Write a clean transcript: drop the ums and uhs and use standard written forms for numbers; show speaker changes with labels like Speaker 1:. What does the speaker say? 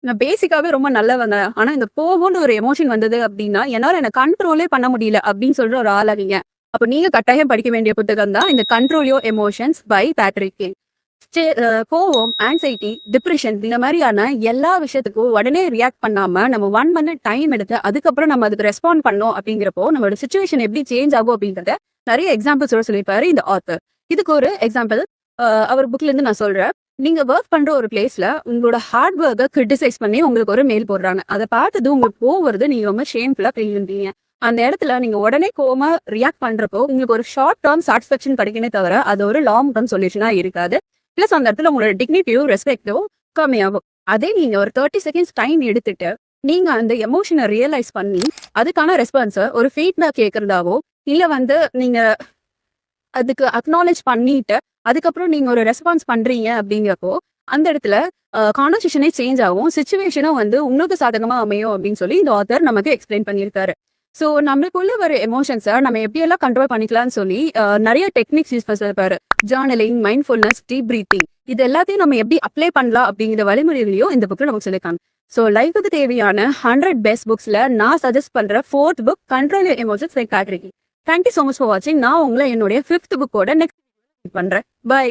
Speaker 1: நான் பேசிக்காவே ரொம்ப நல்லவங்க. ஆனா இந்த கோவம்னு ஒரு எமோஷன் வந்தது அப்டின்னா, என்னால என்ன கண்ட்ரோலே பண்ண முடியல அப்டின்னு சொல்ற ஒரு ஆளா நீங்க. அப்ப நீங்க கட்டாயம் படிக்க வேண்டிய புத்தகம் தான் இந்த control your emotions by Patrick King. கோவம், ஆங்ஸைட்டி, டிப்ரஷன் இந்த மாரியான எல்லா விஷயத்துக்கும் உடனே ரியாக்ட் பண்ணாம, நம்ம 1 மினிட் டைம் எடுத்து, அதுக்கப்புறம் நம்ம அதுக்கு ரெஸ்பாண்ட் பண்ணோம் அப்படிங்கிறப்போ, நம்மளோட சிச்சுவேஷன் எப்படி சேஞ்ச் ஆகும் அப்படின்றத நெறைய எக்ஸாம்பிள்ஸோட சொல்லியிருப்பாரு இந்த ஆத்தர். இதுக்கு ஒரு எக்ஸாம்பிள் அவர் புக்ல இருந்து நான் சொல்றேன். நீங்க வொர்க் பண்ற ஒரு பிளேஸ்ல உங்களோட ஹார்ட் ஒர்க்க கிரிட்டிசைஸ் பண்ணி உங்களுக்கு ஒரு மெயில் போடுறாங்க. அத பார்த்தது உங்களுக்கு கோவம் வருது. நீங்க ரொம்ப ஷேம்ஃபுல்லா ஃபீல் பண்றீங்க. அந்த இடத்துல நீங்க உடனே கோவமா ரியாக்ட் பண்றப்போ, உங்களுக்கு ஒரு ஷார்ட் டெர்ம் சாட்டிஸ்ஃபேக்ஷன் கிடைக்குமே தவிர, அது ஒரு லாங் டெர்ம் சொல்யூஷனா இருக்காது. பிளஸ் அந்த இடத்துல உங்களோட டிக்னிட்டியும், ரெஸ்பெக்டும் கம்மியாகும். அதே நீங்க ஒரு 30 செகண்ட்ஸ் டைம் எடுத்துட்டு, நீங்க அந்த எமோஷன ரியலைஸ் பண்ணி, அதுக்கான ரெஸ்பான்ஸ ஒரு ஃபீட்பேக் கேட்கிறதாவோ, இல்ல நீங்க அதுக்கு அக்னாலெட்ஜ் பண்ணிட்டு, அதுக்கப்புறம் நீங்க ஒரு ரெஸ்பான்ஸ் பண்றீங்க அப்படிங்கிறப்போ, அந்த இடத்துல கான்வர்சேஷனே சேஞ்ச் ஆகும். சிச்சுவேஷனும் உங்களுக்கு சாதகமா அமையும் அப்படின்னு சொல்லி இந்த ஆத்தர் நமக்கு எக்ஸ்பிளைன் பண்ணியிருக்காரு. ஸோ நம்மளுக்குள்ள வர எமோஷன்ஸை நம்ம எப்படியெல்லாம் கண்ட்ரோல் பண்ணிக்கலாம்னு சொல்லி நிறைய டெக்னிக்ஸ் யூஸ் பண்ணிருப்பாரு. ஜர்னலிங், மைண்ட்ஃபுல்னஸ், டீப் பிரீத்திங் இது எல்லாத்தையும் நம்ம எப்படி அப்ளை பண்ணலாம் அப்படிங்கிற வழிமுறைகளையும் இந்த புக்ல நமக்கு சொல்லியிருக்காங்க. ஸோ லைஃபுக்கு தேவையான 100 பெஸ்ட் புக்ஸ்ல நான் சஜஸ்ட் பண்ற 4th book control your emotions by Patrick King. Thank you so much for வாட்சிங். நான் உங்களை என்னுடைய 5th புக்கோட நெக்ஸ்ட் பண்றேன். பை.